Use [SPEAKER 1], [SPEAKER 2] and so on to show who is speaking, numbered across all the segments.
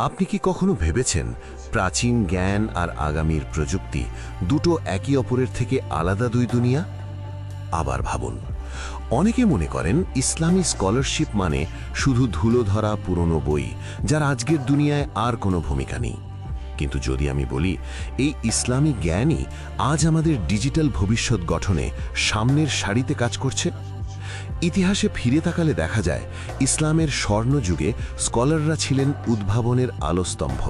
[SPEAKER 1] আপনি কি কখনো ভেবেছেন প্রাচীন জ্ঞান আর আগামীর প্রযুক্তি দুটো একই অপরের থেকে আলাদা দুই দুনিয়া? আবার ভাবুন, অনেকে মনে করেন ইসলামী স্কলারশিপ মানে শুধু ধুলো ধরা পুরনো বই, যার আজকের দুনিয়ায় আর কোনো ভূমিকা নেই। কিন্তু যদি আমি বলি এই ইসলামী জ্ঞানই আজ আমাদের ডিজিটাল ভবিষ্যৎ গঠনে সামনের সারিতে কাজ করছে। ইতিহাসে ফিরে তাকালে দেখা যায় ইসলামের স্বর্ণযুগে স্কলাররা ছিলেন উদ্ভাবনের আলোস্তম্ভ।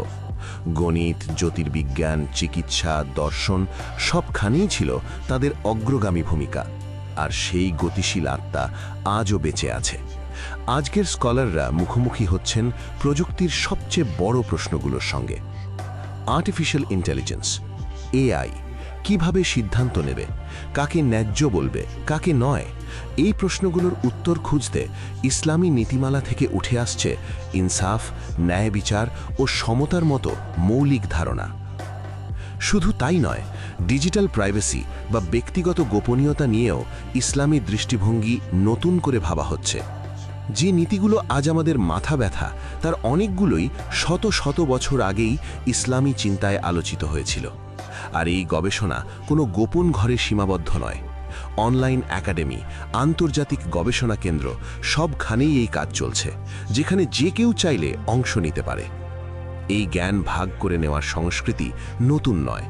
[SPEAKER 1] গণিত, জ্যোতির্বিজ্ঞান, চিকিৎসা, দর্শন সবখানেই ছিল তাদের অগ্রগামী ভূমিকা। আর সেই গতিশীল আত্মা আজও বেঁচে আছে। আজকের স্কলাররা মুখোমুখি হচ্ছেন প্রযুক্তির সবচেয়ে বড় প্রশ্নগুলোর সঙ্গে। আর্টিফিশিয়াল ইন্টেলিজেন্স, এআই, কিভাবে সিদ্ধান্ত নেবে, কাকে ন্যায্য বলবে, কাকে নয়, এই প্রশ্নগুলোর উত্তর খুঁজতে ইসলামী নীতিমালা থেকে উঠে আসছে ইনসাফ, ন্যায় বিচার ও সমতার মতো মৌলিক ধারণা। শুধু তাই নয়, ডিজিটাল প্রাইভেসি বা ব্যক্তিগত গোপনীয়তা নিয়েও ইসলামী দৃষ্টিভঙ্গি নতুন করে ভাবা হচ্ছে। যে নীতিগুলো আজ আমাদের মাথা ব্যথা, তার অনেকগুলোই শত শত বছর আগেই ইসলামী চিন্তায় আলোচিত হয়েছিল। আর এই গবেষণা কোনো গোপন ঘরে সীমাবদ্ধ নয়। অনলাইন একাডেমি, আন্তর্জাতিক গবেষণা কেন্দ্র সবখানেই এই কাজ চলছে, যেখানে যে কেউ চাইলে অংশ নিতে পারে। এই জ্ঞান ভাগ করে নেওয়ার সংস্কৃতি নতুন নয়।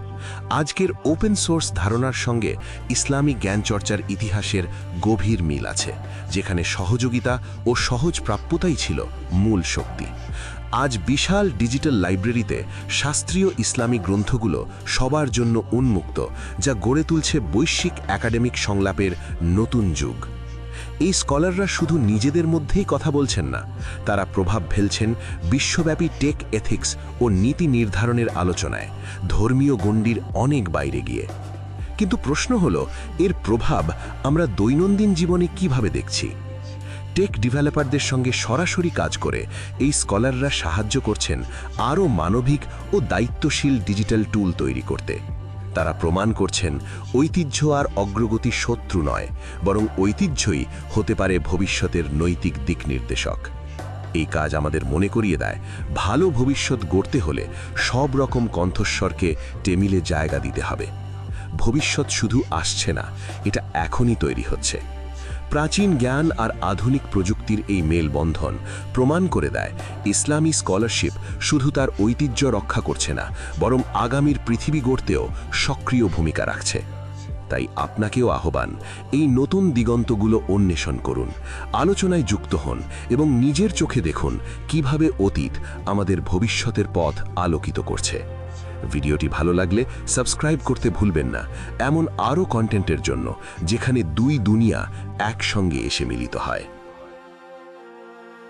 [SPEAKER 1] আজকের ওপেন সোর্স ধারণার সঙ্গে ইসলামী জ্ঞানচর্চার ইতিহাসের গভীর মিল আছে, যেখানে সহযোগিতা ও সহজ প্রাপ্যতাই ছিল মূল শক্তি। আজ বিশাল ডিজিটাল লাইব্রেরিতে শাস্ত্রীয় ইসলামী গ্রন্থগুলো সবার জন্য উন্মুক্ত, যা গড়ে তুলছে বৈশ্বিক একাডেমিক সংলাপের নতুন যুগ। এই স্কলাররা শুধু নিজেদের মধ্যেই কথা বলছেন না, তারা প্রভাব ফেলছেন বিশ্বব্যাপী টেক এথিক্স ও নীতি নির্ধারণের আলোচনায়, ধর্মীয় গণ্ডির অনেক বাইরে গিয়ে। কিন্তু প্রশ্ন হলো, এর প্রভাব আমরা দৈনন্দিন জীবনে কিভাবে দেখছি? টেক ডেভেলপারদের সঙ্গে সরাসরি কাজ করে এই স্কলাররা সাহায্য করছেন আরও মানবিক ও দায়িত্বশীল ডিজিটাল টুল তৈরি করতে। তারা প্রমাণ করছেন ঐতিহ্য আর অগ্রগতি শত্রু নয়, বরং ঐতিহ্যই হতে পারে ভবিষ্যতের নৈতিক দিক নির্দেশক। এই কাজ আমাদের মনে করিয়ে দেয়, ভালো ভবিষ্যৎ গড়তে হলে সব রকম কণ্ঠস্বরকে টেবিলে জায়গা দিতে হবে। ভবিষ্যৎ শুধু আসছে না, এটা এখনই তৈরি হচ্ছে। প্রাচীন জ্ঞান আর আধুনিক প্রযুক্তির এই মেলবন্ধন প্রমাণ করে দেয় ইসলামী স্কলারশিপ শুধু তার ঐতিহ্য রক্ষা করছে না, বরং আগামীর পৃথিবী গড়তেও সক্রিয় ভূমিকা রাখছে। তাই আপনাকেও আহ্বান, এই নতুন দিগন্তগুলো অন্বেষণ করুন, আলোচনায় যুক্ত হন এবং নিজের চোখে দেখুন কিভাবে অতীত আমাদের ভবিষ্যতের পথ আলোকিত করছে। ভিডিওটি ভালো লাগলে সাবস্ক্রাইব করতে ভুলবেন না, এমন আরও কন্টেন্টের জন্য যেখানে দুই দুনিয়া একসঙ্গে এসে মিলিত হয়।